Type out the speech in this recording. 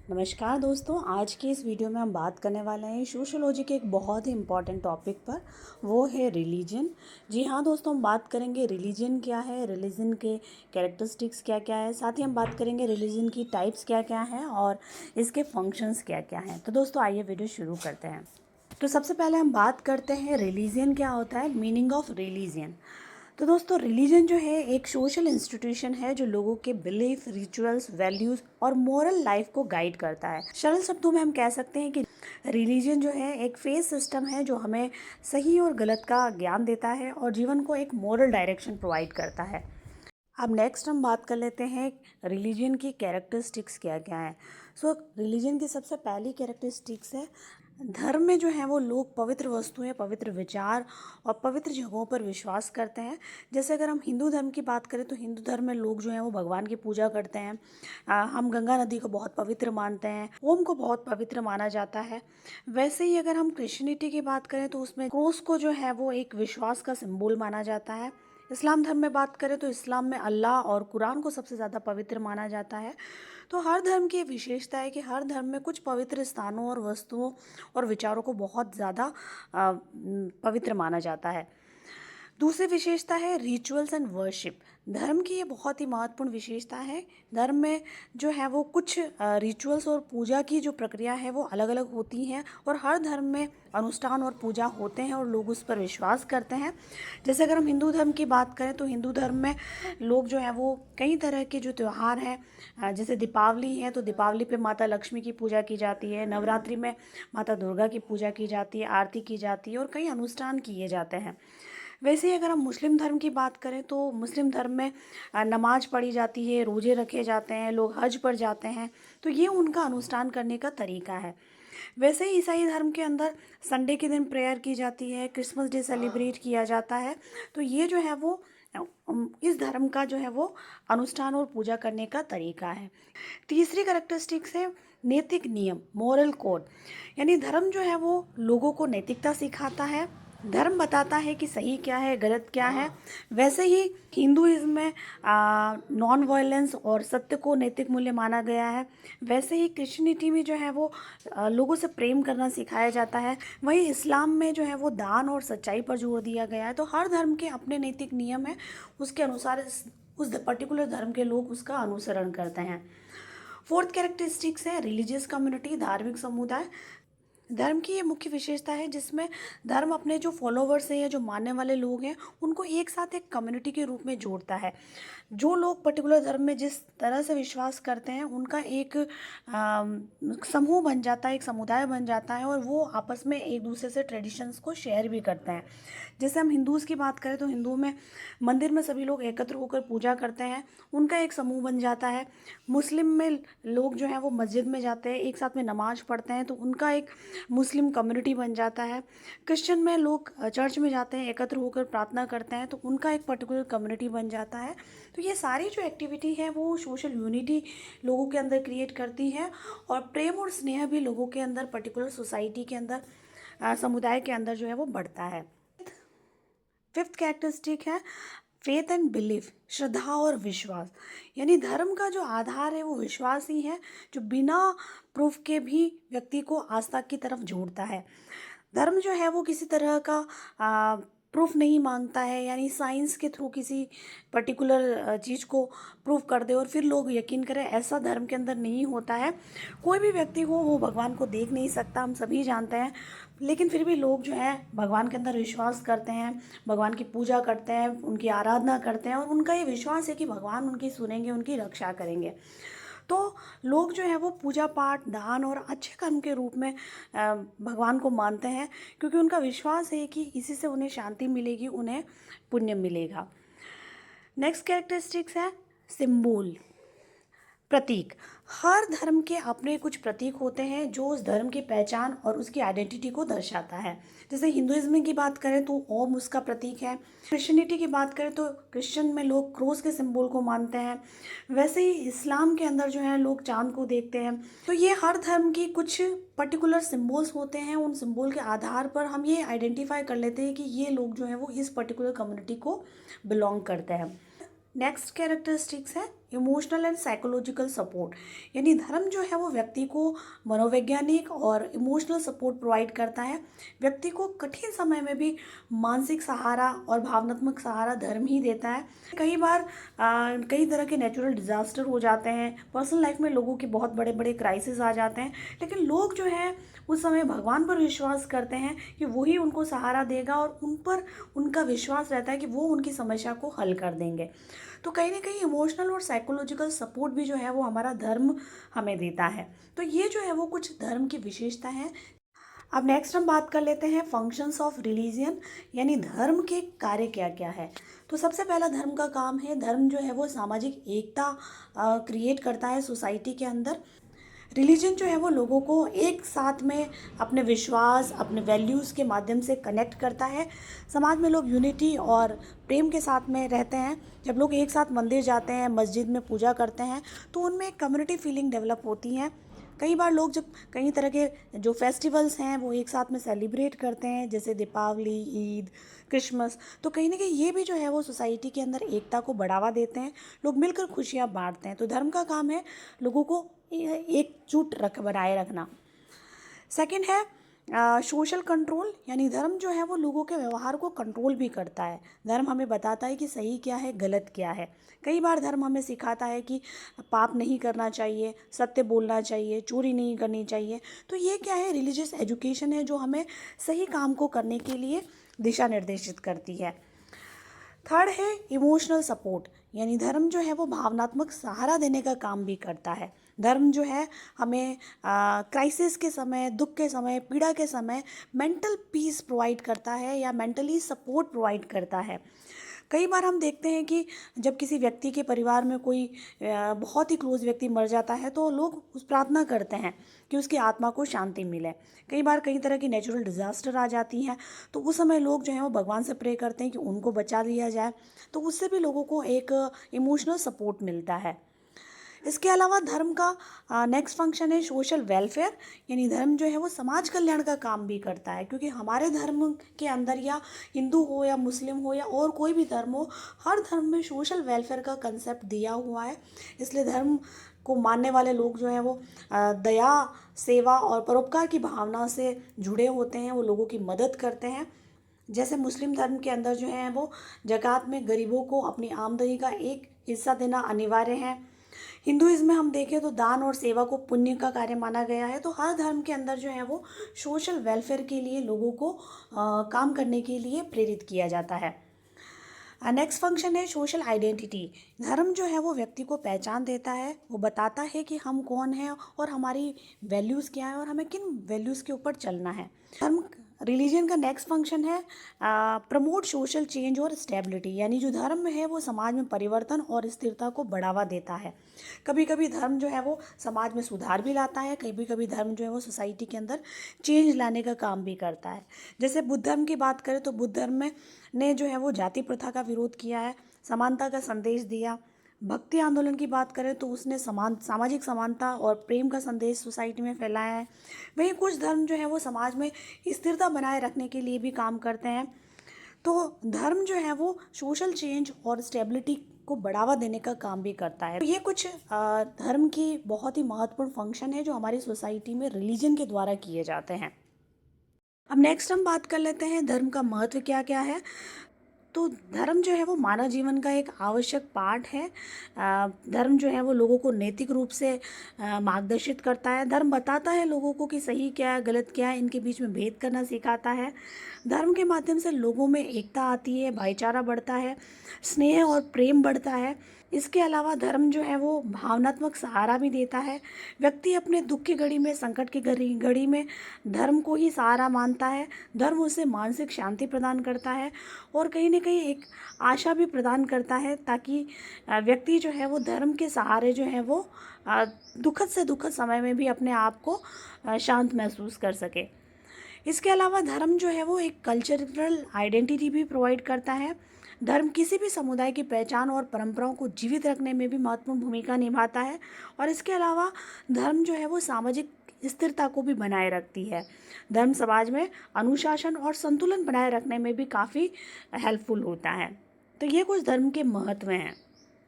नमस्कार दोस्तों, आज की इस वीडियो में हम बात करने वाले हैं सोशियोलॉजी के एक बहुत ही इम्पॉर्टेंट टॉपिक पर। वो है रिलीजन। जी हाँ दोस्तों, हम बात करेंगे रिलीजन क्या है, रिलीजन के कैरेक्टरिस्टिक्स क्या क्या है, साथ ही हम बात करेंगे रिलीजन की टाइप्स क्या क्या हैं और इसके फंक्शंस क्या क्या हैं। तो दोस्तों आइए वीडियो शुरू करते हैं। तो सबसे पहले हम बात करते हैं रिलीजन क्या होता है, मीनिंग ऑफ रिलीजन। तो दोस्तों रिलीजन जो है एक सोशल इंस्टीट्यूशन है जो लोगों के बिलीफ, रिचुअल्स, वैल्यूज और मोरल लाइफ को गाइड करता है। सरल शब्दों में हम कह सकते हैं कि रिलीजन जो है एक फेथ सिस्टम है जो हमें सही और गलत का ज्ञान देता है और जीवन को एक मोरल डायरेक्शन प्रोवाइड करता है। अब नेक्स्ट हम बात कर लेते हैं रिलीजन की कैरेक्टरिस्टिक्स क्या क्या है। रिलीजन की सबसे पहली कैरेक्टरिस्टिक्स है, धर्म में जो है वो लोग पवित्र वस्तुएं, पवित्र विचार और पवित्र जगहों पर विश्वास करते हैं। जैसे अगर हम हिंदू धर्म की बात करें तो हिंदू धर्म में लोग जो हैं वो भगवान की पूजा करते हैं। हम गंगा नदी को बहुत पवित्र मानते हैं, ओम को बहुत पवित्र माना जाता है। वैसे ही अगर हम क्रिश्चियनिटी की बात करें तो उसमें क्रोस को जो है वो एक विश्वास का सिंबल माना जाता है। इस्लाम धर्म में बात करें तो इस्लाम में अल्लाह और कुरान को सबसे ज़्यादा पवित्र माना जाता है। तो हर धर्म की विशेषता है कि हर धर्म में कुछ पवित्र स्थानों और वस्तुओं और विचारों को बहुत ज़्यादा पवित्र माना जाता है। दूसरी विशेषता है रिचुअल्स एंड वर्शिप। धर्म की ये बहुत ही महत्वपूर्ण विशेषता है। धर्म में जो है वो कुछ रिचुअल्स और पूजा की जो प्रक्रिया है वो अलग अलग होती हैं और हर धर्म में अनुष्ठान और पूजा होते हैं और लोग उस पर विश्वास करते हैं। जैसे अगर हम हिंदू धर्म की बात करें तो हिंदू धर्म में लोग जो है वो कई तरह के जो त्यौहार हैं, जैसे दीपावली है तो दीपावली पे माता लक्ष्मी की पूजा की जाती है, नवरात्रि में माता दुर्गा की पूजा की जाती है, आरती की जाती है और कई अनुष्ठान किए जाते हैं। वैसे ही अगर हम मुस्लिम धर्म की बात करें तो मुस्लिम धर्म में नमाज पढ़ी जाती है, रोज़े रखे जाते हैं, लोग हज पर जाते हैं। तो ये उनका अनुष्ठान करने का तरीका है। वैसे ही ईसाई धर्म के अंदर संडे के दिन प्रेयर की जाती है, क्रिसमस डे सेलिब्रेट किया जाता है। तो ये जो है वो इस धर्म का जो है वो अनुष्ठान और पूजा करने का तरीका है। तीसरी कैरेक्टरिस्टिक्स है नैतिक नियम, मोरल कोड। यानी धर्म जो है वो लोगों को नैतिकता सिखाता है। धर्म बताता है कि सही क्या है, गलत क्या है। वैसे ही हिंदुइज्म में नॉन वायलेंस और सत्य को नैतिक मूल्य माना गया है। वैसे ही क्रिश्चियनिटी में जो है वो लोगों से प्रेम करना सिखाया जाता है। वहीं इस्लाम में जो है वो दान और सच्चाई पर जोर दिया गया है। तो हर धर्म के अपने नैतिक नियम है, उसके अनुसार उस पर्टिकुलर धर्म के लोग उसका अनुसरण करते हैं। फोर्थ कैरेक्टरिस्टिक्स है रिलीजियस कम्युनिटी, धार्मिक समुदाय। धर्म की ये मुख्य विशेषता है जिसमें धर्म अपने जो फॉलोवर्स हैं या जो मानने वाले लोग हैं उनको एक साथ एक कम्युनिटी के रूप में जोड़ता है। जो लोग पर्टिकुलर धर्म में जिस तरह से विश्वास करते हैं उनका एक समूह बन जाता है, एक समुदाय बन जाता है और वो आपस में एक दूसरे से ट्रेडिशंस को शेयर भी करते हैं। जैसे हम हिंदूज़ की बात करें तो हिंदू में मंदिर में सभी लोग एकत्र होकर पूजा करते हैं, उनका एक समूह बन जाता है। मुस्लिम में लोग जो हैं वो मस्जिद में जाते हैं, एक साथ में नमाज पढ़ते हैं, तो उनका एक मुस्लिम कम्युनिटी बन जाता है। क्रिश्चियन में लोग चर्च में जाते हैं, एकत्र होकर प्रार्थना करते हैं, तो उनका एक पर्टिकुलर कम्युनिटी बन जाता है। तो ये सारी जो एक्टिविटी है वो सोशल यूनिटी लोगों के अंदर क्रिएट करती है और प्रेम और स्नेह भी लोगों के अंदर, पर्टिकुलर सोसाइटी के अंदर, समुदाय के अंदर जो है वो बढ़ता है। फिफ्थ कैरेक्टरिस्टिक है फेथ एंड बिलीफ, श्रद्धा और विश्वास। यानी धर्म का जो आधार है वो विश्वास ही है जो बिना प्रूफ के भी व्यक्ति को आस्था की तरफ जोड़ता है। धर्म जो है वो किसी तरह का प्रूफ नहीं मांगता है, यानी साइंस के थ्रू किसी पर्टिकुलर चीज़ को प्रूफ कर दे और फिर लोग यकीन करें, ऐसा धर्म के अंदर नहीं होता है। कोई भी व्यक्ति हो वो भगवान को देख नहीं सकता, हम सभी जानते हैं, लेकिन फिर भी लोग जो है भगवान के अंदर विश्वास करते हैं, भगवान की पूजा करते हैं, उनकी आराधना करते हैं और उनका ये विश्वास है कि भगवान उनकी सुनेंगे, उनकी रक्षा करेंगे। तो लोग जो है वो पूजा पाठ, दान और अच्छे कर्म के रूप में भगवान को मानते हैं क्योंकि उनका विश्वास है कि इसी से उन्हें शांति मिलेगी, उन्हें पुण्य मिलेगा। नेक्स्ट कैरेक्टरिस्टिक्स है सिंबल, प्रतीक। हर धर्म के अपने कुछ प्रतीक होते हैं जो उस धर्म की पहचान और उसकी आइडेंटिटी को दर्शाता है। जैसे हिंदुइज्म की बात करें तो ओम उसका प्रतीक है। क्रिश्चियनिटी की बात करें तो क्रिश्चियन में लोग क्रोस के सिंबल को मानते हैं। वैसे ही इस्लाम के अंदर जो है लोग चांद को देखते हैं। तो ये हर धर्म की कुछ पर्टिकुलर सिम्बल्स होते हैं, उन सिंबल के आधार पर हम ये आइडेंटिफाई कर लेते हैं कि ये लोग जो हैं वो इस पर्टिकुलर कम्युनिटी को बिलोंग करते हैं। नेक्स्ट कैरेक्टरिस्टिक्स है इमोशनल एंड साइकोलॉजिकल सपोर्ट, यानी धर्म जो है वो व्यक्ति को मनोवैज्ञानिक और इमोशनल सपोर्ट प्रोवाइड करता है। व्यक्ति को कठिन समय में भी मानसिक सहारा और भावनात्मक सहारा धर्म ही देता है। कई बार कई तरह के नेचुरल डिजास्टर हो जाते हैं, पर्सनल लाइफ में लोगों के बहुत बड़े बड़े क्राइसिस आ जाते हैं, लेकिन लोग जो है उस समय भगवान पर विश्वास करते हैं कि वही उनको सहारा देगा और उन पर उनका विश्वास रहता है कि वो उनकी समस्या को हल कर देंगे। तो कहीं ना कहीं इमोशनल और साइकोलॉजिकल सपोर्ट भी जो है वो हमारा धर्म हमें देता है। तो ये जो है वो कुछ धर्म की विशेषता है। अब नेक्स्ट हम बात कर लेते हैं फंक्शंस ऑफ रिलीजियन, यानी धर्म के कार्य क्या क्या है। तो सबसे पहला धर्म का काम है, धर्म जो है वो सामाजिक एकता क्रिएट करता है सोसाइटी के अंदर। रिलीजन जो है वो लोगों को एक साथ में अपने विश्वास, अपने वैल्यूज़ के माध्यम से कनेक्ट करता है। समाज में लोग यूनिटी और प्रेम के साथ में रहते हैं। जब लोग एक साथ मंदिर जाते हैं, मस्जिद में पूजा करते हैं, तो उनमें एक कम्युनिटी फीलिंग डेवलप होती है। कई बार लोग जब कई तरह के जो फेस्टिवल्स हैं वो एक साथ में सेलिब्रेट करते हैं, जैसे दीपावली, ईद, क्रिसमस, तो कहीं ना कहीं ये भी जो है वो सोसाइटी के अंदर एकता को बढ़ावा देते हैं। लोग मिलकर खुशियाँ बांटते हैं। तो धर्म का काम है लोगों को एकजुट बनाए रखना। सेकंड है सोशल कंट्रोल, यानी धर्म जो है वो लोगों के व्यवहार को कंट्रोल भी करता है। धर्म हमें बताता है कि सही क्या है, गलत क्या है। कई बार धर्म हमें सिखाता है कि पाप नहीं करना चाहिए, सत्य बोलना चाहिए, चोरी नहीं करनी चाहिए। तो ये क्या है, रिलीजियस एजुकेशन है जो हमें सही काम को करने के लिए दिशा निर्देशित करती है। थर्ड है इमोशनल सपोर्ट, यानी धर्म जो है वो भावनात्मक सहारा देने का काम भी करता है। धर्म जो है हमें क्राइसिस के समय, दुख के समय, पीड़ा के समय मेंटल पीस प्रोवाइड करता है या मेंटली सपोर्ट प्रोवाइड करता है। कई बार हम देखते हैं कि जब किसी व्यक्ति के परिवार में कोई बहुत ही क्लोज व्यक्ति मर जाता है तो लोग उस प्रार्थना करते हैं कि उसकी आत्मा को शांति मिले। कई बार कई तरह की नेचुरल डिज़ास्टर आ जाती हैं, तो उस समय लोग जो हैं वो भगवान से प्रे करते हैं कि उनको बचा लिया जाए। तो उससे भी लोगों को एक इमोशनल सपोर्ट मिलता है। इसके अलावा धर्म का नेक्स्ट फंक्शन है सोशल वेलफेयर, यानी धर्म जो है वो समाज कल्याण का काम भी करता है। क्योंकि हमारे धर्म के अंदर, या हिंदू हो या मुस्लिम हो या और कोई भी धर्म हो, हर धर्म में सोशल वेलफेयर का कंसेप्ट दिया हुआ है। इसलिए धर्म को मानने वाले लोग जो हैं वो दया, सेवा और परोपकार की भावना से जुड़े होते हैं। वो लोगों की मदद करते हैं। जैसे मुस्लिम धर्म के अंदर जो है वो ज़कात में गरीबों को अपनी आमदनी का एक हिस्सा देना अनिवार्य है। हिंदुइज्म में हम देखें तो दान और सेवा को पुण्य का कार्य माना गया है। तो हर धर्म के अंदर जो है वो सोशल वेलफेयर के लिए लोगों को काम करने के लिए प्रेरित किया जाता है। नेक्स्ट फंक्शन है सोशल आइडेंटिटी। धर्म जो है वो व्यक्ति को पहचान देता है। वो बताता है कि हम कौन हैं और हमारी वैल्यूज़ क्या है और हमें किन वैल्यूज़ के ऊपर चलना है। धर्म रिलीजन का नेक्स्ट फंक्शन है प्रमोट सोशल चेंज और स्टेबिलिटी, यानी जो धर्म है वो समाज में परिवर्तन और स्थिरता को बढ़ावा देता है। कभी कभी धर्म जो है वो समाज में सुधार भी लाता है, कभी कभी धर्म जो है वो सोसाइटी के अंदर चेंज लाने का काम भी करता है। जैसे बुद्ध धर्म की बात करें तो बुद्ध धर्म में ने जो है वो जाति प्रथा का विरोध किया है, समानता का संदेश दिया। भक्ति आंदोलन की बात करें तो उसने सामाजिक समानता और प्रेम का संदेश सोसाइटी में फैलाया है। वहीं कुछ धर्म जो है वो समाज में स्थिरता बनाए रखने के लिए भी काम करते हैं। तो धर्म जो है वो सोशल चेंज और स्टेबिलिटी को बढ़ावा देने का काम भी करता है। तो ये कुछ धर्म की बहुत ही महत्वपूर्ण फंक्शन है जो हमारी सोसाइटी में रिलीजन के द्वारा किए जाते हैं। अब नेक्स्ट हम बात कर लेते हैं धर्म का महत्व क्या क्या है। तो धर्म जो है वो मानव जीवन का एक आवश्यक पार्ट है। धर्म जो है वो लोगों को नैतिक रूप से मार्गदर्शित करता है। धर्म बताता है लोगों को कि सही क्या है, गलत क्या है, इनके बीच में भेद करना सिखाता है। धर्म के माध्यम से लोगों में एकता आती है, भाईचारा बढ़ता है, स्नेह और प्रेम बढ़ता है। इसके अलावा धर्म जो है वो भावनात्मक सहारा भी देता है। व्यक्ति अपने दुख की घड़ी में, संकट की घड़ी में धर्म को ही सहारा मानता है। धर्म उसे मानसिक शांति प्रदान करता है और कहीं ना कहीं एक आशा भी प्रदान करता है, ताकि व्यक्ति जो है वो धर्म के सहारे जो है वो दुखद से दुखद समय में भी अपने आप को शांत महसूस कर सके। इसके अलावा धर्म जो है वो एक कल्चरल आइडेंटिटी भी प्रोवाइड करता है। धर्म किसी भी समुदाय की पहचान और परंपराओं को जीवित रखने में भी महत्वपूर्ण भूमिका निभाता है। और इसके अलावा धर्म जो है वो सामाजिक स्थिरता को भी बनाए रखती है। धर्म समाज में अनुशासन और संतुलन बनाए रखने में भी काफ़ी हेल्पफुल होता है। तो ये कुछ धर्म के महत्व हैं।